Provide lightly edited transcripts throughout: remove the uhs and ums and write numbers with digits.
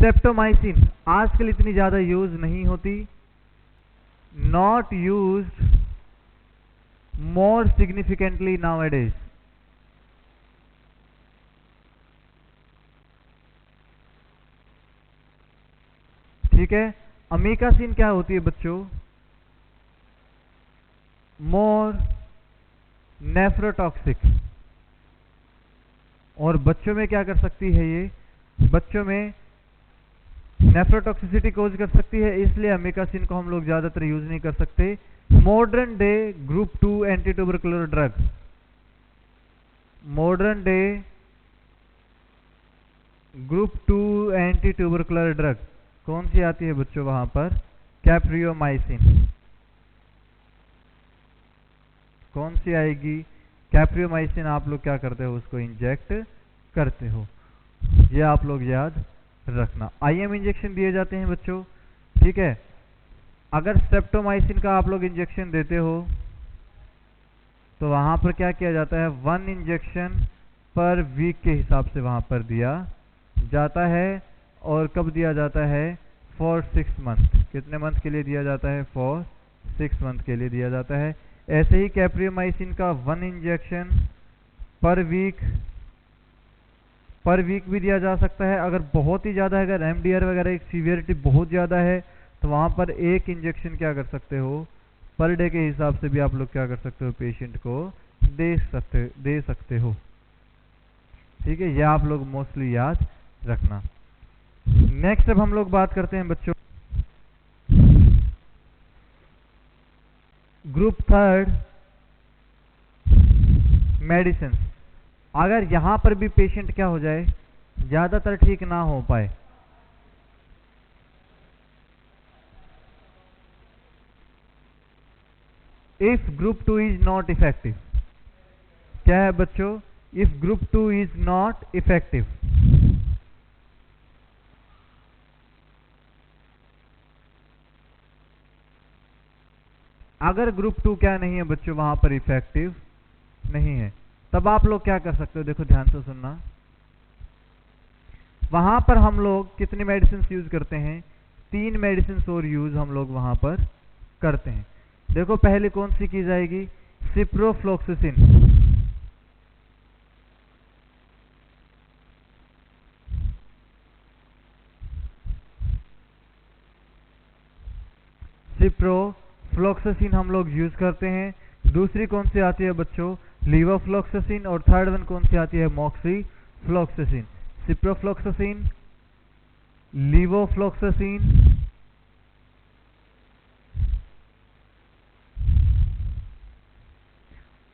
Streptomycin आजकल इतनी ज्यादा यूज नहीं होती, not used more significantly nowadays. ठीक है। अमीकासिन क्या होती है बच्चों? मोर नेफ्रोटॉक्सिक। और बच्चों में क्या कर सकती है ये? बच्चों में नेफ्रोटॉक्सिसिटी कोज कर सकती है, इसलिए अमीकासिन को हम लोग ज्यादातर यूज नहीं कर सकते। Modern day group 2 anti tubercular drug, modern day group 2 anti tubercular drug कौन सी आती है बच्चों? वहां पर कैप्रियोमाइसिन। कौन सी आएगी? कैप्रियोमाइसिन। आप लोग क्या करते हो? उसको इंजेक्ट करते हो। ये आप लोग याद रखना। आईएम इंजेक्शन दिए जाते हैं बच्चों। ठीक है। अगर स्ट्रेप्टोमाइसिन का आप लोग इंजेक्शन देते हो तो वहां पर क्या किया जाता है? 1 इंजेक्शन पर वीक के हिसाब से वहां पर दिया जाता है। और कब दिया जाता है? For 6 month. कितने मंथ के लिए दिया जाता है? फॉर 6 मंथ के लिए दिया जाता है। ऐसे ही कैप्रियोमाइसिन का 1 इंजेक्शन पर वीक भी दिया जा सकता है। अगर बहुत ही ज़्यादा है, अगर एमडीआर वगैरह की सीवियरिटी बहुत ज़्यादा है तो वहाँ पर 1 इंजेक्शन क्या कर सकते हो? पर डे के हिसाब से भी आप लोग क्या कर सकते हो? पेशेंट को दे सकते हो। ठीक है। यह आप लोग मोस्टली याद रखना। नेक्स्ट अब हम लोग बात करते हैं बच्चों ग्रुप 3 मेडिसिन। अगर यहां पर भी पेशेंट क्या हो जाए? ज्यादातर ठीक ना हो पाए, if group 2 is not effective. क्या है बच्चों? If group 2 is not effective. अगर ग्रुप 2 क्या नहीं है बच्चों? वहां पर इफेक्टिव नहीं है, तब आप लोग क्या कर सकते हो? देखो ध्यान से सुनना। वहां पर हम लोग कितनी मेडिसिन यूज करते हैं? 3 मेडिसिन और यूज हम लोग वहां पर करते हैं। देखो पहले कौन सी की जाएगी? सिप्रोफ्लोक्सासिन। सिप्रोफ्लोक्सासिन हम लोग यूज करते हैं। दूसरी कौन सी आती है बच्चों? लीवोफ्लोक्सासिन। और थर्ड वन कौन सी आती है? मॉक्सीफ्लोक्सासिन। सिप्रोफ्लोक्सासिन, लीवोफ्लोक्सासिन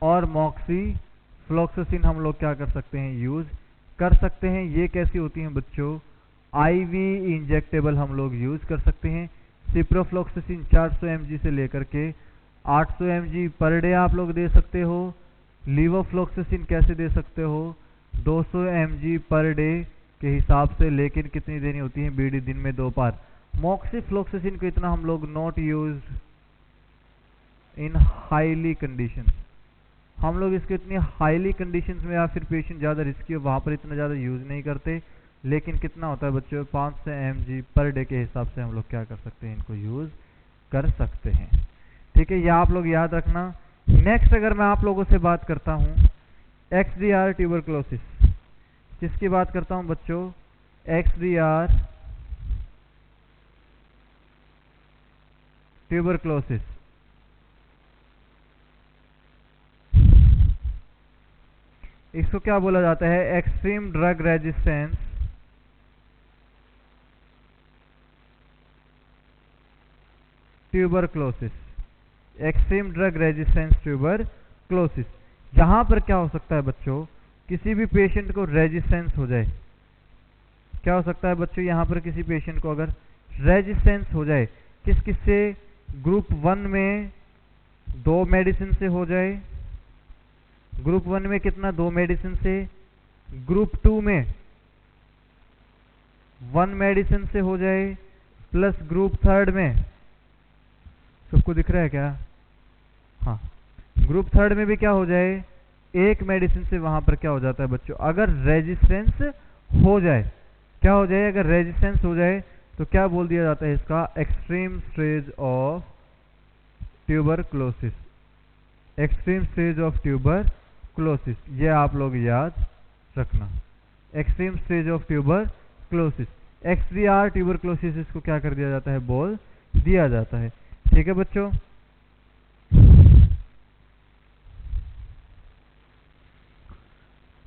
और मॉक्सीफ्लोक्सासिन हम लोग क्या कर सकते हैं? यूज कर सकते हैं। ये कैसी होती हैं बच्चों? आईवी इंजेक्टेबल हम लोग यूज कर सकते हैं। सिप्रोफ्लोक्सासिन 400 mg से लेकर के 800 mg पर डे आप लोग दे सकते हो। लीवोफ्लोक्सासिन कैसे दे सकते हो? 200 mg पर डे के हिसाब से, लेकिन कितनी देनी होती है? बीडी दिन में 2 बार। मॉक्सीफ्लोक्सासिन को इतना हम लोग not use in highly conditions. हम लोग इसको इतनी हाईली कंडीशंस में या फिर पेशेंट ज़्यादा रिस्की हो वहाँ पर इतना ज़्यादा यूज़ नहीं करते। लेकिन कितना होता है बच्चों? 500 mg पर डे के हिसाब से हम लोग क्या कर सकते हैं? इनको यूज़ कर सकते हैं। ठीक है। यह आप लोग याद रखना। नेक्स्ट अगर मैं आप लोगों से बात करता हूँ XDR ट्यूबरक्लोसिस, किसकी बात करता हूँ बच्चों? XDR tuberculosis. इसको क्या बोला जाता है? Extreme drug resistance tuberculosis. Extreme drug resistance tuberculosis. यहां पर क्या हो सकता है बच्चों? किसी भी पेशेंट को रेजिस्टेंस हो जाए। क्या हो सकता है बच्चों? यहां पर किसी पेशेंट को अगर रेजिस्टेंस हो जाए, किस से? ग्रुप 1 में 2 मेडिसिन से हो जाए। ग्रुप 1 में कितना? 2 मेडिसिन से। ग्रुप 2 में 1 मेडिसिन से हो जाए, प्लस ग्रुप 3 में, सबको दिख रहा है क्या? हाँ, ग्रुप 3 में भी क्या हो जाए? 1 मेडिसिन से वहां पर क्या हो जाता है बच्चों? अगर रेजिस्टेंस हो जाए क्या हो जाए, अगर रेजिस्टेंस हो जाए तो क्या बोल दिया जाता है इसका, extreme stage of tuberculosis. Extreme stage of tuberculosis, ये आप लोग याद रखना। Extreme stage of tuberculosis, XDR tuberculosis, इसको क्या कर दिया जाता है, बोल दिया जाता है। ठीक है बच्चों।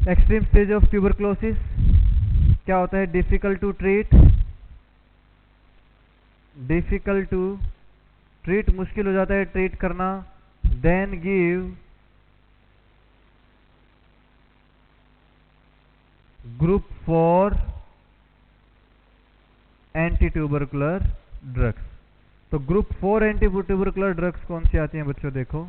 एक्सट्रीम स्टेज ऑफ ट्यूबरक्लोसिस क्या होता है, difficult to treat, difficult to treat, मुश्किल हो जाता है ट्रीट करना। Then give group 4 anti tubercular drugs. तो ग्रुप 4 एंटी ट्यूबरकुलर ड्रग्स कौन सी आती हैं बच्चों, देखो।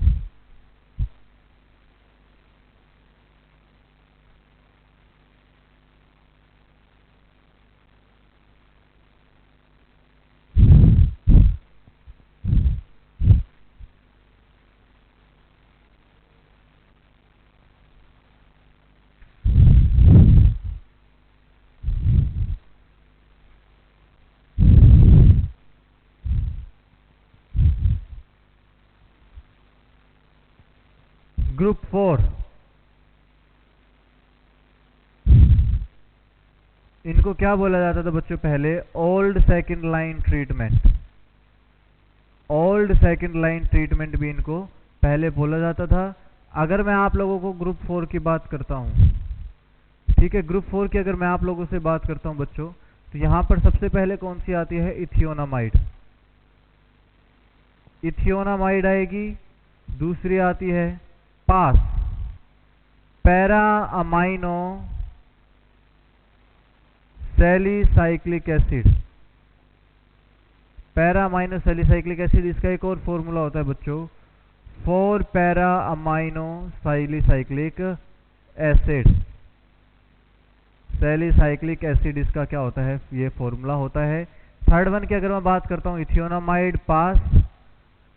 ग्रुप 4 इनको क्या बोला जाता था बच्चों पहले, old second line treatment. Old second line treatment भी इनको पहले बोला जाता था। अगर मैं आप लोगों को ग्रुप 4 की बात करता हूं, ठीक है, ग्रुप 4 की अगर मैं आप लोगों से बात करता हूं बच्चों, तो यहां पर सबसे पहले कौन सी आती है, इथियोनामाइड। इथियोनामाइड आएगी। दूसरी आती है PAS, para amino salicylic acid. Para amino salicylic acid, इसका एक और फॉर्मूला होता है बच्चों, 4 para amino salicylic acid. Salicylic acid इसका क्या होता है, ये फॉर्मूला होता है। थर्ड वन की अगर मैं बात करता हूं, इथियोनामाइड पास,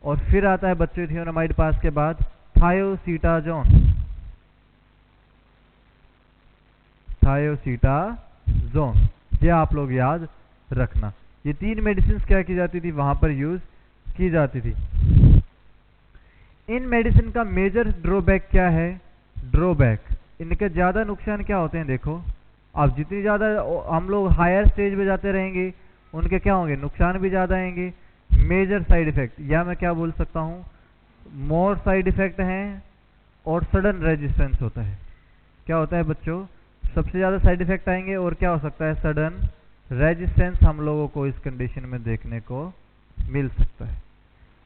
और फिर आता है बच्चों इथियोनामाइड पास के बाद थायोसीटाजोन। थायोसीटाजोन, ये आप लोग याद रखना। ये तीन मेडिसिन क्या की जाती थी, वहां पर यूज की जाती थी। इन मेडिसिन का मेजर ड्रॉबैक क्या है, ड्रॉबैक, इनके ज्यादा नुकसान क्या होते हैं, देखो। अब जितनी ज्यादा हम लोग हायर स्टेज पे जाते रहेंगे, उनके क्या होंगे, नुकसान भी ज्यादा आएंगे। मेजर साइड इफेक्ट, या मैं क्या बोल सकता हूं, मोर साइड इफेक्ट हैं, और सडन रेजिस्टेंस होता है। क्या होता है बच्चों, सबसे ज्यादा साइड इफेक्ट आएंगे, और क्या हो सकता है, सडन रेजिस्टेंस हम लोगों को इस कंडीशन में देखने को मिल सकता है।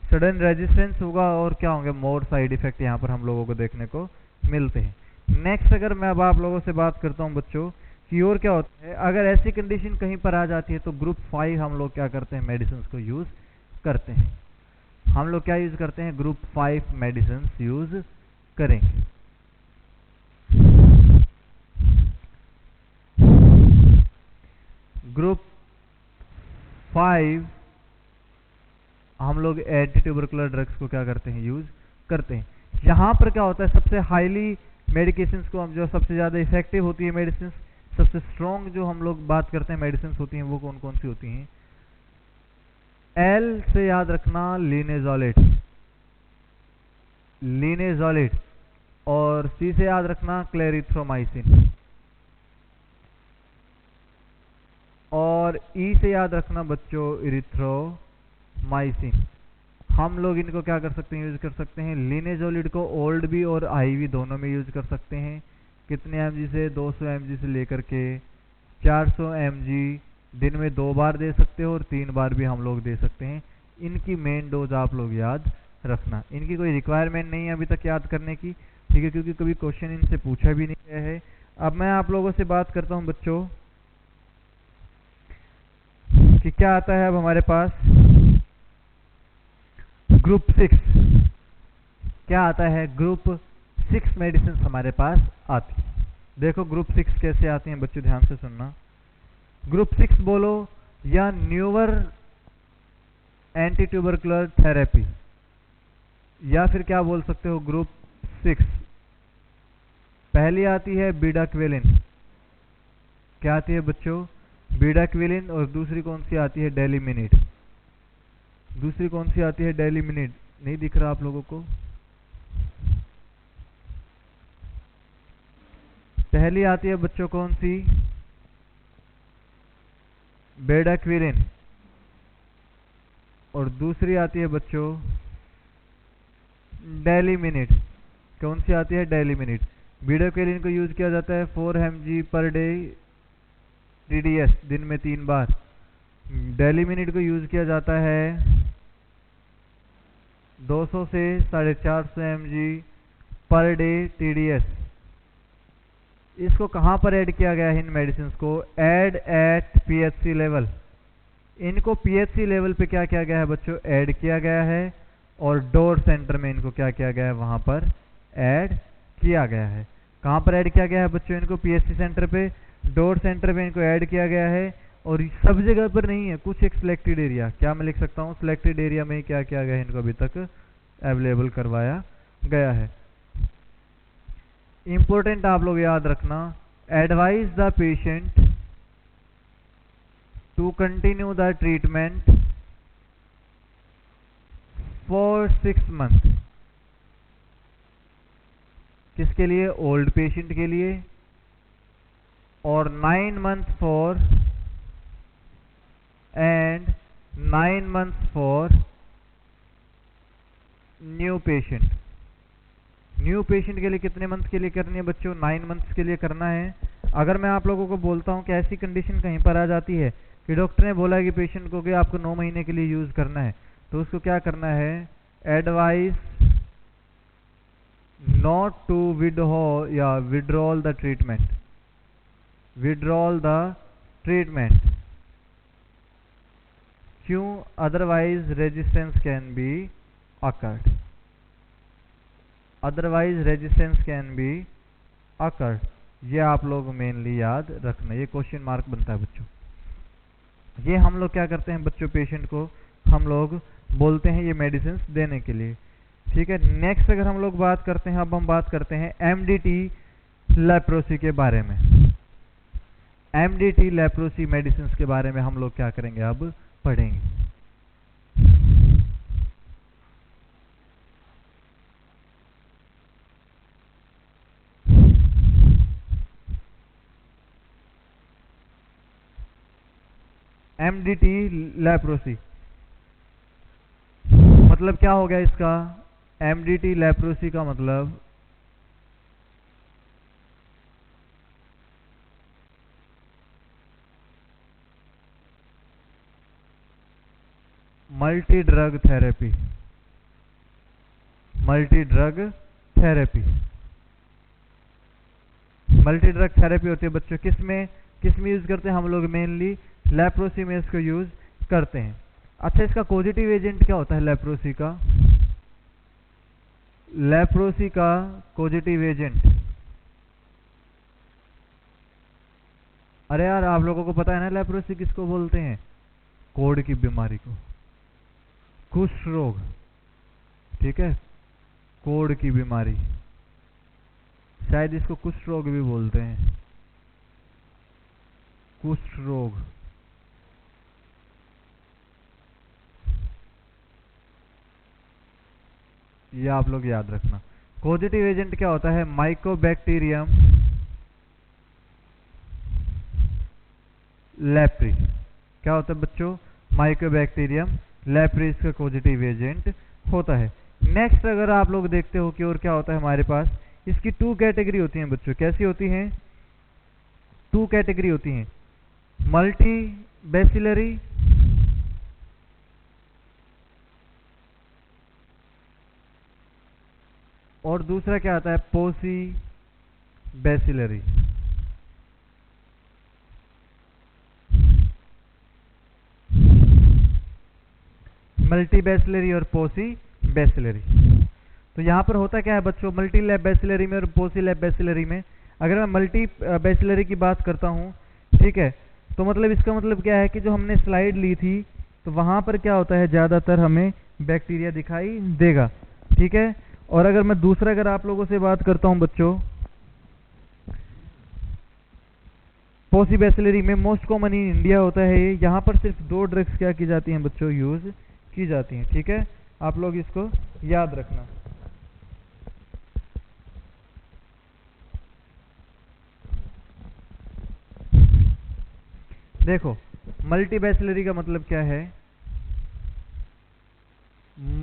सडन रेजिस्टेंस होगा, और क्या होंगे, मोर साइड इफेक्ट यहाँ पर हम लोगों को देखने को मिलते हैं। नेक्स्ट अगर मैं अब आप लोगों से बात करता हूँ बच्चों कि और क्या होता है, अगर ऐसी कंडीशन कहीं पर आ जाती है तो ग्रुप 5 हम लोग क्या करते हैं, मेडिसिन को यूज करते हैं। हम लोग क्या यूज करते हैं, ग्रुप 5 मेडिसिन यूज करेंगे। ग्रुप 5 हम लोग एंटी ट्यूबरकुलर ड्रग्स को क्या करते हैं, यूज करते हैं। यहां पर क्या होता है, सबसे हाईली मेडिकेशंस को हम जो सबसे ज्यादा इफेक्टिव होती है मेडिसिन, सबसे स्ट्रॉन्ग जो हम लोग बात करते हैं मेडिसिन होती हैं, वो कौन कौन सी होती हैं। एल से याद रखना, लिनेजोलेट, लिनेजोलेट, और सी से याद रखना, क्लेरिथ्रोमाइसिन, और ई से याद रखना बच्चों, इरिथ्रोमाइसिन। हम लोग इनको क्या कर सकते हैं, यूज कर सकते हैं। लिनेजोलिड को ओल्ड भी और आईवी दोनों में यूज कर सकते हैं। कितने एमजी से, 200 एमजी से लेकर के 400 एमजी दिन में 2 बार दे सकते हो, और 3 बार भी हम लोग दे सकते हैं। इनकी मेन डोज आप लोग याद रखना। इनकी कोई रिक्वायरमेंट नहीं है अभी तक याद करने की, ठीक है, क्योंकि कभी क्वेश्चन इनसे पूछा भी नहीं गया है। अब मैं आप लोगों से बात करता हूं बच्चों कि क्या आता है अब हमारे पास, ग्रुप 6 क्या आता है, ग्रुप 6 मेडिसिन हमारे पास आती। देखो ग्रुप 6 कैसे आती हैं बच्चों, ध्यान से सुनना। ग्रुप 6 बोलो या न्यूअर एंटी ट्यूबरकुलर थेरेपी, या फिर क्या बोल सकते हो, ग्रुप 6। पहली आती है बीडाक्विलिन, क्या आती है बच्चों, बीडाक्विलिन, और दूसरी कौन सी आती है, डेलिमिनेट। दूसरी कौन सी आती है, डेलिमिनेट। नहीं दिख रहा आप लोगों को? पहली आती है बच्चों कौन सी, बीडाक्विलिन, और दूसरी आती है बच्चों डेलिमिनेट। कौन सी आती है, डेलिमिनेट। बीडाक्विलिन को यूज किया जाता है 4 mg पर डे TDS, दिन में 3 बार। डेलिमिनेट को यूज किया जाता है 200 से 450 mg पर डे TDS। इसको कहां पर ऐड किया गया है, इन मेडिसिन को? Add at PHC level. इनको PHC लेवल पे क्या किया गया है बच्चों, ऐड किया गया है, और डोर सेंटर में इनको क्या किया गया है, वहां पर ऐड किया गया है। कहां पर ऐड किया गया है बच्चों, इनको PHC सेंटर पे, डोर सेंटर पे इनको ऐड किया गया है। और सब जगह पर नहीं है, कुछ एक सिलेक्टेड एरिया, क्या मैं लिख सकता हूँ, सिलेक्टेड एरिया में ही क्या किया गया है, इनको अभी तक अवेलेबल करवाया गया है। इंपॉर्टेंट आप लोग याद रखना, advise the patient to continue the treatment for 6 month. किसके लिए, ओल्ड पेशेंट के लिए, और 9 month for, and 9 month for new patient. New patient के लिए कितने मंथ के लिए करनी है बच्चों, 9 मंथ्स के लिए करना है। अगर मैं आप लोगों को बोलता हूं कि ऐसी कंडीशन कहीं पर आ जाती है कि डॉक्टर ने बोला कि पेशेंट को कि आपको 9 महीने के लिए यूज करना है, तो उसको क्या करना है, advice not to withdrawal the treatment, withdrawal the treatment. क्यों, otherwise resistance can be occurred, otherwise resistance can be occurred. ये आप लोग मेनली याद रखना, ये क्वेश्चन मार्क बनता है बच्चों। ये हम लोग क्या करते हैं बच्चों, पेशेंट को हम लोग बोलते हैं ये मेडिसिन देने के लिए, ठीक है। नेक्स्ट अगर हम लोग बात करते हैं, अब हम बात करते हैं MDT लेप्रोसी के बारे में। MDT लेप्रोसी मेडिसिन के बारे में हम लोग क्या करेंगे, अब पढ़ेंगे। MDT लेप्रोसी मतलब क्या हो गया इसका, MDT लेप्रोसी का मतलब multi drug therapy, multi drug therapy. Multi drug therapy होती है बच्चों, किसमें यूज करते हैं हम लोग, मेनली लेप्रोसी में इसको यूज करते हैं। अच्छा, इसका पॉजिटिव एजेंट क्या होता है लेप्रोसी का, लेप्रोसी का पॉजिटिव एजेंट, अरे यार आप लोगों को पता है ना लेप्रोसी किसको बोलते हैं, कोढ़ की बीमारी को, कुष्ठ रोग, ठीक है, कोढ़ की बीमारी, शायद इसको कुष्ठ रोग भी बोलते हैं, कुष्ठ रोग। ये आप लोग याद रखना। पॉजिटिव एजेंट क्या होता है, माइकोबैक्टीरियम लेप्री। क्या होता है बच्चों, माइकोबैक्टीरियम लेप्री इसका पॉजिटिव एजेंट होता है। नेक्स्ट अगर आप लोग देखते हो कि और क्या होता है हमारे पास, इसकी 2 कैटेगरी होती हैं बच्चों। कैसी होती हैं, 2 कैटेगरी होती हैं, मल्टी बैसिलरी और दूसरा क्या आता है, पोसी बैसिलरी। मल्टी बैसिलरी और पोसी बैसिलरी। तो यहाँ पर होता क्या है बच्चों, मल्टी लैब बैसिलरी में और पोसी लैब बैसिलरी में, अगर मैं मल्टी बैसिलरी की बात करता हूँ, ठीक है, तो मतलब इसका मतलब क्या है कि जो हमने स्लाइड ली थी तो वहाँ पर क्या होता है, ज़्यादातर हमें बैक्टीरिया दिखाई देगा, ठीक है। और अगर मैं दूसरा अगर आप लोगों से बात करता हूँ बच्चों, पोसिबेसिलरी में मोस्ट कॉमन इन इंडिया होता है ये। यहाँ पर सिर्फ 2 ड्रग्स क्या की जाती हैं बच्चों, यूज की जाती हैं। ठीक है, आप लोग इसको याद रखना। देखो मल्टीबैसिलरी का मतलब क्या है,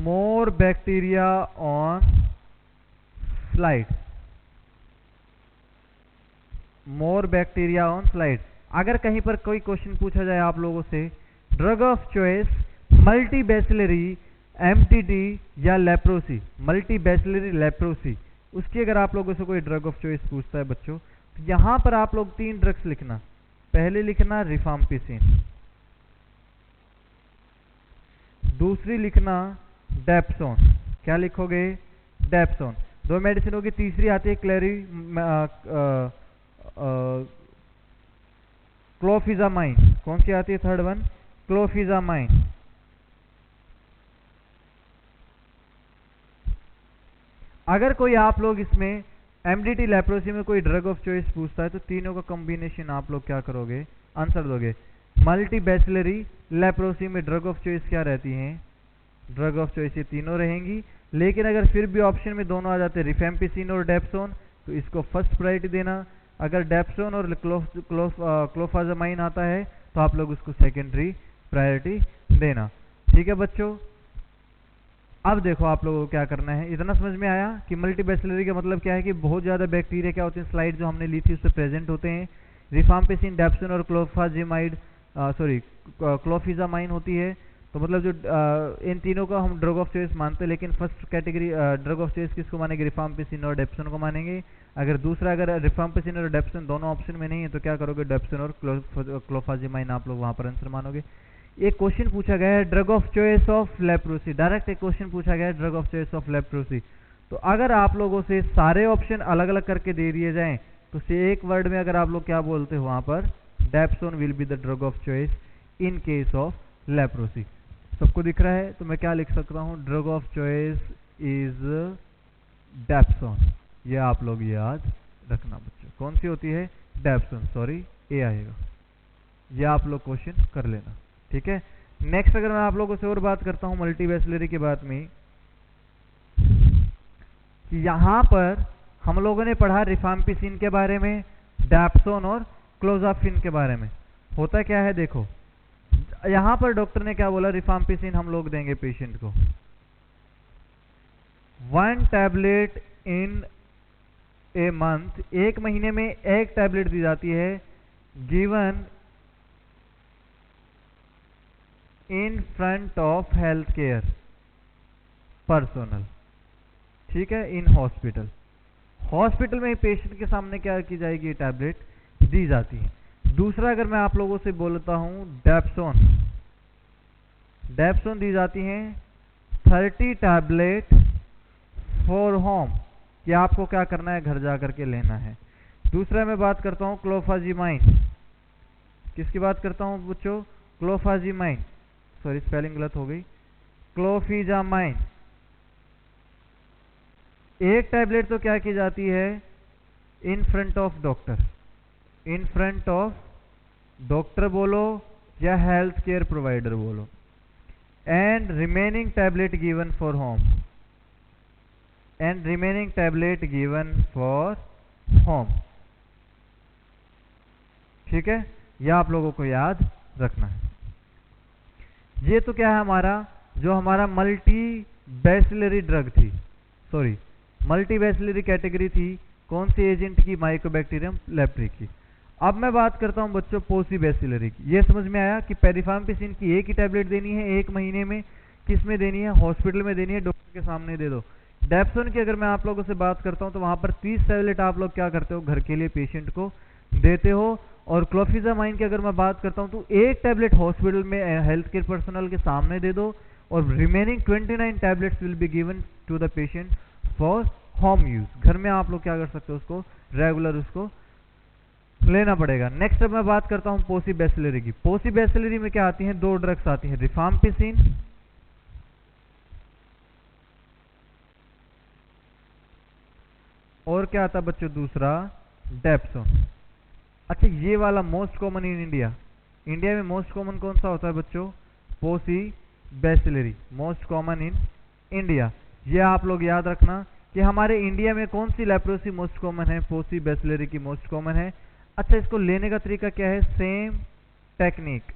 more bacteria on slide, more bacteria on slide. अगर कहीं पर कोई क्वेश्चन पूछा जाए आप लोगों से, ड्रग ऑफ चॉइस मल्टीबैसिलरी, एमटीटी या लेप्रोसी, मल्टीबैसिलरी लेप्रोसी, उसकी अगर आप लोगों से कोई ड्रग ऑफ चॉइस पूछता है बच्चों, तो यहां पर आप लोग 3 ड्रग्स लिखना। पहले लिखना रिफाम्पिसिन, दूसरी लिखना डेप्सोन। क्या लिखोगे, डेप्सोन। 2 मेडिसिन होगी, तीसरी आती है क्लोफिजामाइन। कौन सी आती है थर्ड वन, क्लोफिजामाइन। अगर कोई आप लोग इसमें एमडीटी लेप्रोसी में कोई ड्रग ऑफ चॉइस पूछता है तो तीनों का कॉम्बिनेशन आप लोग क्या करोगे, आंसर दोगे। मल्टीबैसिलरी लेप्रोसी में ड्रग ऑफ चॉइस क्या रहती हैं, ड्रग ऑफ चॉइस ये तीनों रहेंगी। लेकिन अगर फिर भी ऑप्शन में दोनों आ जाते हैं, रिफेम्पिसिन और डेप्सोन, तो इसको फर्स्ट प्रायोरिटी देना। अगर डेप्सोन और क्लोफाजामाइन आता है तो आप लोग उसको सेकेंडरी प्रायोरिटी देना। ठीक है बच्चों, अब देखो आप लोगों को क्या करना है। इतना समझ में आया कि मल्टीबैसिलरी का मतलब क्या है कि बहुत ज़्यादा बैक्टीरिया क्या होते हैं, स्लाइड जो हमने ली थी उससे प्रेजेंट होते हैं। रिफाम्पिसिन, डेप्सोन और क्लोफिजामाइन होती है। तो मतलब जो इन तीनों का हम ड्रग ऑफ चॉइस मानते हैं, लेकिन first category drug of choice किसको मानेंगे, रिफाम्पिसिन और डेप्सोन को मानेंगे। अगर दूसरा, अगर रिफाम्पिसिन और डेप्सोन दोनों ऑप्शन में नहीं है तो क्या करोगे, डेप्सोन और क्लोफाजिमाइन आप लोग वहां पर आंसर मानोगे। एक क्वेश्चन पूछा गया है drug of choice of leprosy, direct एक क्वेश्चन पूछा गया है drug of choice of leprosy. तो अगर आप लोगों से सारे ऑप्शन अलग अलग करके दे दिए जाएं तो से एक वर्ड में अगर आप लोग क्या बोलते हो वहां पर, dapsone will be the drug of choice in case of leprosy. सबको दिख रहा है, तो मैं क्या लिख सकता हूं, drug of choice is dapsone. ये आप लोग याद रखना बच्चों, कौन सी होती है, डेप्सोन, सॉरी ए आएगा। ये आप लोग क्वेश्चन कर लेना। ठीक है, नेक्स्ट अगर मैं आप लोगों से और बात करता हूं मल्टीबैसिलरी के बात में, कि यहां पर हम लोगों ने पढ़ा रिफाम्पिसिन के बारे में, डेप्सोन और क्लोजाफिन के बारे में। होता क्या है देखो, यहां पर डॉक्टर ने क्या बोला, रिफाम्पिसिन हम लोग देंगे पेशेंट को 1 टैबलेट इन ए मंथ, 1 महीने में 1 टैबलेट दी जाती है, given in front of health care personal. ठीक है, इन हॉस्पिटल, हॉस्पिटल में पेशेंट के सामने क्या की जाएगी, टैबलेट दी जाती है। दूसरा अगर मैं आप लोगों से बोलता हूं डेप्सोन, डेप्सोन दी जाती हैं 30 टैबलेट फॉर होम, कि आपको क्या करना है, घर जाकर के लेना है। दूसरा मैं बात करता हूं क्लोफाजिमाइन, किसकी बात करता हूं बच्चों, क्लोफाजिमाइन, सॉरी स्पेलिंग गलत हो गई, क्लोफिजामाइन। 1 टैबलेट तो क्या की जाती है, in front of doctor, in front of doctor बोलो या हेल्थ केयर प्रोवाइडर बोलो, and remaining tablet given for home, and remaining tablet given for home. ठीक है, यह आप लोगों को याद रखना है। ये तो क्या है हमारा, जो हमारा मल्टी बैसिलरी ड्रग थी, सॉरी मल्टी बैसिलरी कैटेगरी थी, कौन सी एजेंट की, माइकोबैक्टीरियम लेप्री की। अब मैं बात करता हूं बच्चों पोसिबैसिलरी की। ये समझ में आया कि पेरिफाम्पिसिन की 1 ही टैबलेट देनी है 1 महीने में, किस में देनी है, हॉस्पिटल में देनी है, डॉक्टर के सामने दे दो। डेप्सोन की अगर मैं आप लोगों से बात करता हूं तो वहां पर 30 टैबलेट आप लोग क्या करते हो, घर के लिए पेशेंट को देते हो। और क्लोफिजामाइन की अगर मैं बात करता हूं तो 1 टैबलेट हॉस्पिटल में हेल्थ केयर पर्सनल के सामने दे दो, और remaining 29 tablets will be given to the patient for home use. घर में आप लोग क्या कर सकते हो, उसको रेगुलर उसको लेना पड़ेगा। नेक्स्ट अब मैं बात करता हूं पोसिबैसिलरी की। पोसिबैसिलरी में क्या आती हैं, 2 ड्रग्स आती हैं, रिफाम्पिसिन और क्या आता है बच्चों, दूसरा डेप्सोन। अच्छा, ये वाला most common in India, India में मोस्ट कॉमन कौन सा होता है बच्चों? पोसी bacillary, most common in India. ये आप लोग याद रखना कि हमारे इंडिया में कौन सी लेप्रोसी मोस्ट कॉमन है? पोसी बैसिलरी की मोस्ट कॉमन है। अच्छा, इसको लेने का तरीका क्या है? सेम टेक्निक,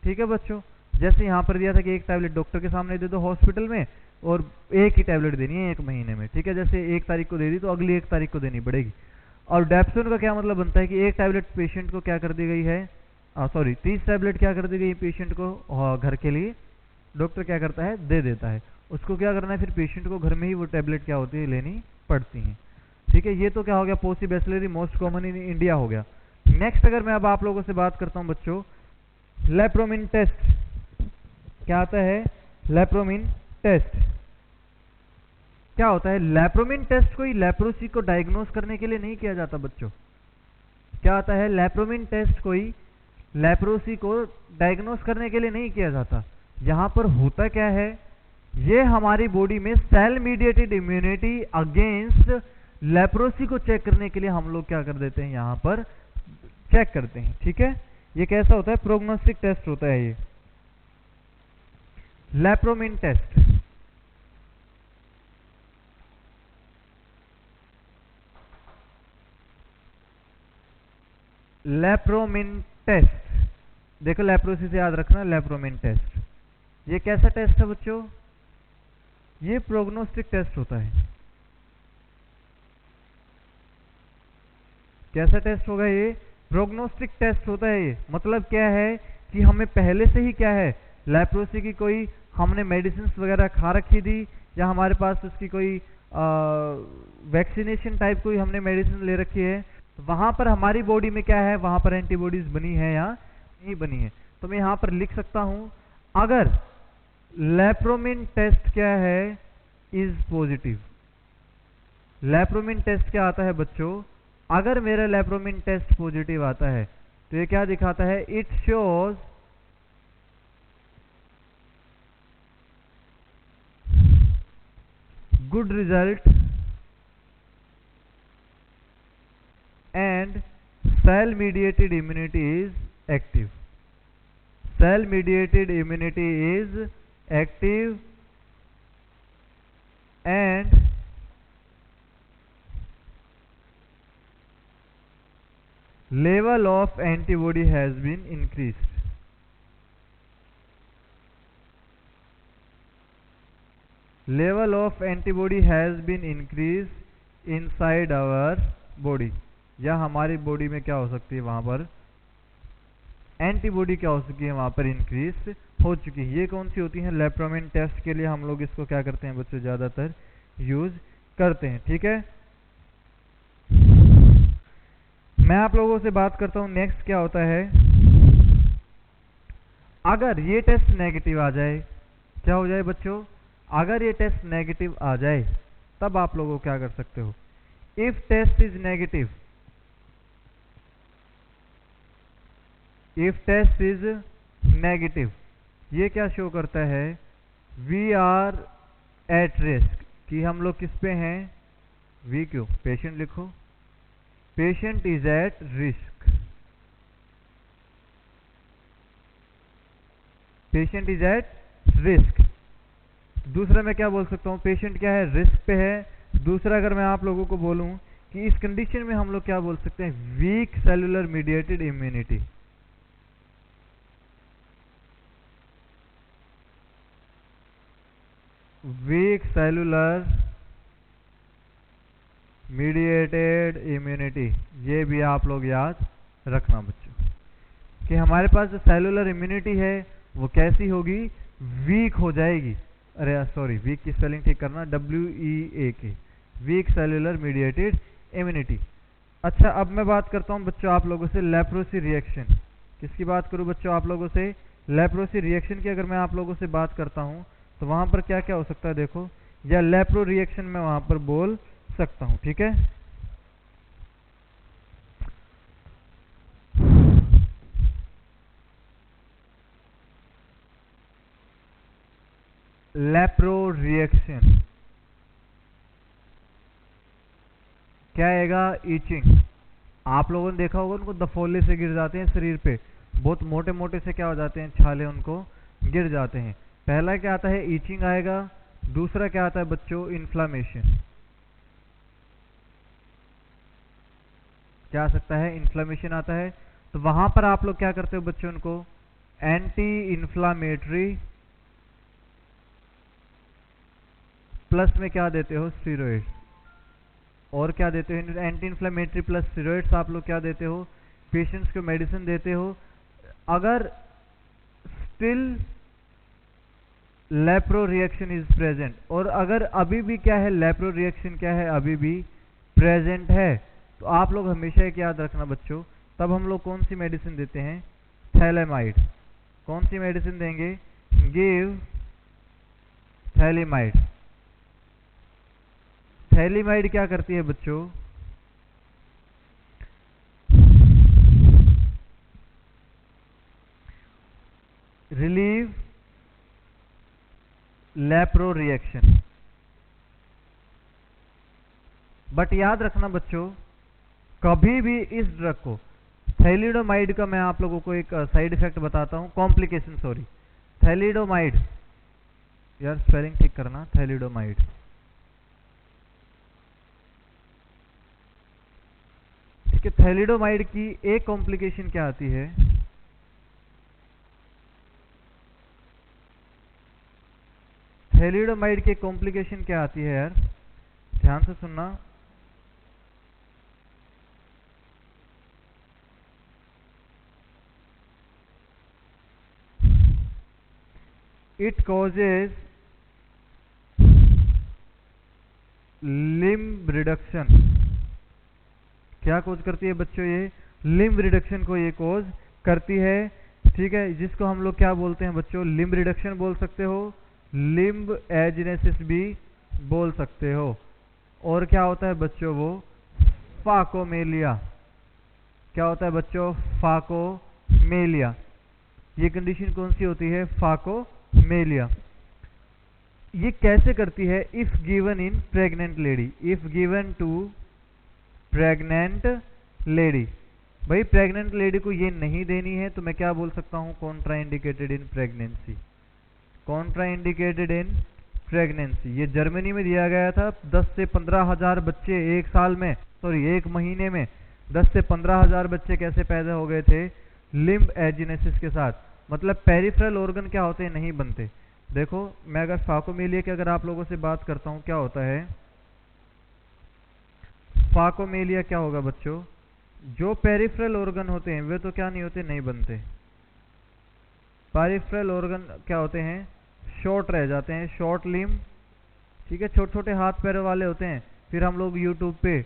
ठीक है बच्चों। जैसे यहाँ पर दिया था कि एक टैबलेट डॉक्टर के सामने दे दो हॉस्पिटल में, और एक ही टैबलेट देनी है 1 महीने में, ठीक है। जैसे 1 तारीख को दे दी तो अगली 1 तारीख को देनी पड़ेगी। और डेप्सोन का क्या मतलब बनता है कि एक टैबलेट पेशेंट को क्या कर दी गई है, सॉरी 30 टैबलेट क्या कर दी गई पेशेंट को घर के लिए, डॉक्टर क्या करता है? दे देता है। उसको क्या करना है फिर? पेशेंट को घर में ही वो टैबलेट क्या होती है? लेनी पड़ती हैं, ठीक है। ये तो क्या हो गया? पोसी bacillary most common in India हो गया। नेक्स्ट अगर मैं अब आप लोगों से बात करता हूं बच्चों, लेप्रोमिन टेस्ट क्या आता है? लेप्रोमिन टेस्ट क्या होता है? लेप्रोमिन टेस्ट कोई लेप्रोसी को डायग्नोस करने के लिए नहीं किया जाता बच्चों। क्या आता है? लेप्रोमिन टेस्ट कोई लेप्रोसी को डायग्नोस करने के लिए नहीं किया जाता। यहां पर होता क्या है? ये हमारी बॉडी में cell mediated immunity against leprosy को चेक करने के लिए हम लोग क्या कर देते हैं? यहां पर चेक करते हैं, ठीक है। ये कैसा होता है? प्रोग्नोस्टिक टेस्ट होता है ये लेप्रोमिन टेस्ट। लेप्रोमिन टेस्ट देखो, लेप्रोसी से याद रखना, लेप्रोमिन टेस्ट ये कैसा टेस्ट है बच्चों? ये प्रोग्नोस्टिक टेस्ट होता है। कैसा टेस्ट होगा ये? प्रोग्नोस्टिक टेस्ट होता है ये। मतलब क्या है कि हमें पहले से ही क्या है, लेप्रोसी की कोई हमने मेडिसिन वगैरह खा रखी थी, या हमारे पास उसकी कोई वैक्सीनेशन टाइप कोई हमने मेडिसिन ले रखी है, तो वहां पर हमारी बॉडी में क्या है? वहां पर एंटीबॉडीज बनी है या नहीं बनी है। तो मैं यहां पर लिख सकता हूं, अगर लेप्रोमिन टेस्ट क्या है? Is positive. लेप्रोमिन टेस्ट क्या आता है बच्चों? अगर मेरा लेप्रोमिन टेस्ट पॉजिटिव आता है तो ये क्या दिखाता है? It shows good result and cell mediated immunity is active. Cell mediated immunity is active and level of antibody has been increased. Level of antibody has been increased inside our body. या हमारी body में क्या हो सकती है? वहां पर antibody क्या हो सकती है? वहां पर इंक्रीज हो चुकी है। ये कौन सी होती है? लेप्रोमिन टेस्ट के लिए हम लोग इसको क्या करते हैं बच्चों? ज्यादातर यूज करते हैं, ठीक है। मैं आप लोगों से बात करता हूं नेक्स्ट क्या होता है, अगर ये टेस्ट नेगेटिव आ जाए। क्या हो जाए बच्चों? अगर ये टेस्ट नेगेटिव आ जाए तब आप लोगों क्या कर सकते हो? If test is negative, if test is negative, ये क्या शो करता है? वी आर एट रिस्क, कि हम लोग किस पे हैं? वी क्यों? पेशेंट लिखो, patient is at risk. Patient is at risk. दूसरा मैं क्या बोल सकता हूं? पेशेंट क्या है? रिस्क पे है। दूसरा अगर मैं आप लोगों को बोलूं कि इस कंडीशन में हम लोग क्या बोल सकते हैं? Weak cellular mediated immunity. Weak cellular mediated immunity, ये भी आप लोग याद रखना बच्चों, कि हमारे पास जो सेलुलर इम्यूनिटी है वो कैसी होगी? वीक हो जाएगी। अरे सॉरी, वीक की स्पेलिंग ठीक करना, WEAK, weak cellular mediated immunity. अच्छा, अब मैं बात करता हूं बच्चों आप लोगों से लेप्रोसी रिएक्शन। किसकी बात करूं बच्चों आप लोगों से? लेप्रोसी रिएक्शन की अगर मैं आप लोगों से बात करता हूं तो वहां पर क्या क्या हो सकता है देखो, या लेप्रो रिएक्शन मैं वहां पर बोल सकता हूं, ठीक है। लेप्रो रिएक्शन क्या आएगा? ईचिंग, आप लोगों ने देखा होगा उनको दफोले से गिर जाते हैं शरीर पे, बहुत मोटे मोटे से क्या हो जाते हैं, छाले उनको गिर जाते हैं। पहला क्या आता है, ईचिंग आएगा। दूसरा क्या आता है बच्चों, इन्फ्लामेशन। क्या आ सकता है, इन्फ्लामेशन आता है। तो वहां पर आप लोग क्या करते हो बच्चों, उनको एंटी इन्फ्लामेटरी प्लस में क्या देते हो, स्टीरॉइड्स। और क्या देते हो, एंटी इन्फ्लामेटरी प्लस स्टीरॉइड्स आप लोग क्या देते हो, पेशेंट्स को मेडिसिन देते हो। अगर still lapro reaction is present, और अगर अभी भी क्या है, लेप्रो रिएक्शन क्या है, अभी भी प्रेजेंट है, तो आप लोग हमेशा एक याद रखना बच्चों, तब हम लोग कौन सी मेडिसिन देते हैं, थैलेमाइड। कौन सी मेडिसिन देंगे, गिव थैलेमाइड। थैलेमाइड क्या करती है बच्चों, रिलीव लेप्रो रिएक्शन। बट याद रखना बच्चों, कभी भी इस ड्रग को, थैलिडोमाइड का मैं आप लोगों को एक साइड इफेक्ट बताता हूं, कॉम्प्लिकेशन, सॉरी, थैलिडोमाइड, यार स्पेलिंग ठीक करना, थैलिडोमाइड। ठीक है, थैलिडोमाइड की एक कॉम्प्लिकेशन क्या आती है, थैलिडोमाइड की कॉम्प्लिकेशन क्या आती है यार, ध्यान से सुनना। It causes limb reduction. क्या कोज करती है बच्चों, ये लिम्ब रिडक्शन को ये कोज करती है। ठीक है, जिसको हम लोग क्या बोलते हैं बच्चों, लिम्ब रिडक्शन बोल सकते हो, लिम्ब एजिनेसिस भी बोल सकते हो। और क्या होता है बच्चों, वो फाकोमेलिया। क्या होता है बच्चों, फाकोमेलिया। ये कंडीशन कौन सी होती है, फाकोमेलिया। ये कैसे करती है, if given in pregnant lady, if given to pregnant lady. भाई प्रेग्नेंट लेडी को ये नहीं देनी है, तो मैं क्या बोल सकता हूं, contraindicated in pregnancy, contraindicated in pregnancy. ये जर्मनी में दिया गया था, 10 से 15 हजार बच्चे एक साल में, सॉरी एक महीने में 10 से 15 हजार बच्चे कैसे पैदा हो गए थे, लिम्ब एजिनेसिस के साथ। मतलब पेरिफेरल ऑर्गन क्या होते हैं, नहीं बनते। देखो मैं अगर फाकोमेलिया की अगर आप लोगों से बात करता हूं, क्या होता है फाकोमेलिया, क्या होगा बच्चों, जो पेरिफेरल ऑर्गन होते हैं वे तो क्या नहीं होते, नहीं बनते। पेरिफेरल ऑर्गन क्या होते हैं, शॉर्ट रह जाते हैं, शॉर्ट लिम्ब। ठीक है, छोटे छोटे हाथ पैरों वाले होते हैं। फिर हम लोग यूट्यूब पे,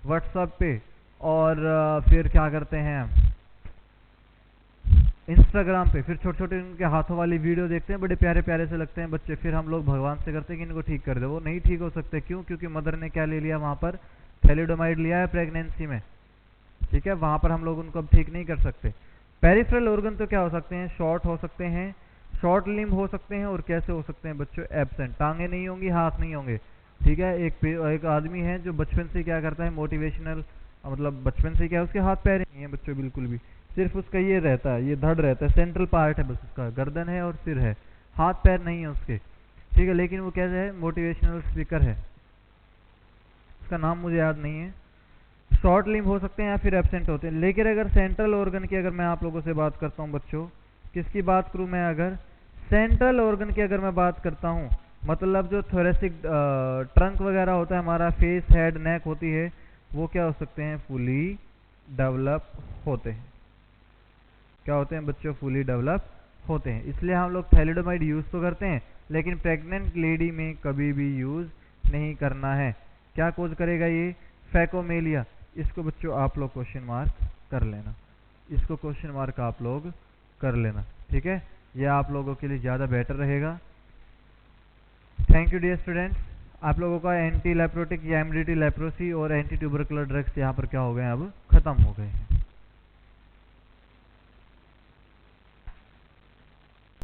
व्हाट्सएप पे और फिर क्या करते हैं, इंस्टाग्राम पे, फिर छोटे छोटे उनके हाथों वाली वीडियो देखते हैं, बड़े प्यारे प्यारे से लगते हैं बच्चे। फिर हम लोग भगवान से करते हैं कि इनको ठीक कर दे, वो नहीं ठीक हो सकते। क्यों, क्योंकि मदर ने क्या ले लिया वहां पर, थैलिडोमाइड लिया है प्रेगनेंसी में। ठीक है, वहां पर हम लोग उनको अब ठीक नहीं कर सकते। पेरिफेरल ऑर्गन तो क्या हो सकते हैं, शॉर्ट हो सकते हैं, शॉर्ट लिम्ब हो सकते हैं। और कैसे हो सकते हैं बच्चों, एब्सेंट, टांगे नहीं होंगी, हाथ नहीं होंगे। ठीक है, एक आदमी है जो बचपन से क्या करता है, मोटिवेशनल, मतलब बचपन से क्या है, उसके हाथ पैर नहीं है बच्चों बिल्कुल भी, सिर्फ उसका ये रहता है, ये धड़ रहता है, सेंट्रल पार्ट है बस उसका, गर्दन है और सिर है, हाथ पैर नहीं है उसके। ठीक है, लेकिन वो कैसे है, मोटिवेशनल स्पीकर है, उसका नाम मुझे याद नहीं है। शॉर्ट लिम्ब हो सकते हैं या फिर एब्सेंट होते हैं। लेकिन अगर सेंट्रल ऑर्गन की अगर मैं आप लोगों से बात करता हूं बच्चों, किसकी बात करूं मैं, अगर सेंट्रल ऑर्गन की अगर मैं बात करता हूं, मतलब जो थोरेसिक ट्रंक वगैरह होता है हमारा, फेस, हेड, नेक होती है, वो क्या हो सकते हैं, फुली डेवलप होते हैं। क्या होते हैं बच्चों, फुली डेवलप होते हैं। इसलिए हम लोग थैलिडोमाइड यूज तो करते हैं, लेकिन प्रेग्नेंट लेडी में कभी भी यूज नहीं करना है। क्या कोज करेगा ये, फैकोमेलिया। इसको बच्चों आप लोग क्वेश्चन मार्क कर लेना, इसको क्वेश्चन मार्क आप लोग कर लेना। ठीक है, ये आप लोगों के लिए ज़्यादा बेटर रहेगा। Thank you dear students. आप लोगों का एंटी लेप्रोटिक या एमडीटी लेप्रोसी और एंटी ट्यूबरकुलर ड्रग्स यहाँ पर क्या हो गए, अब खत्म हो गए हैं।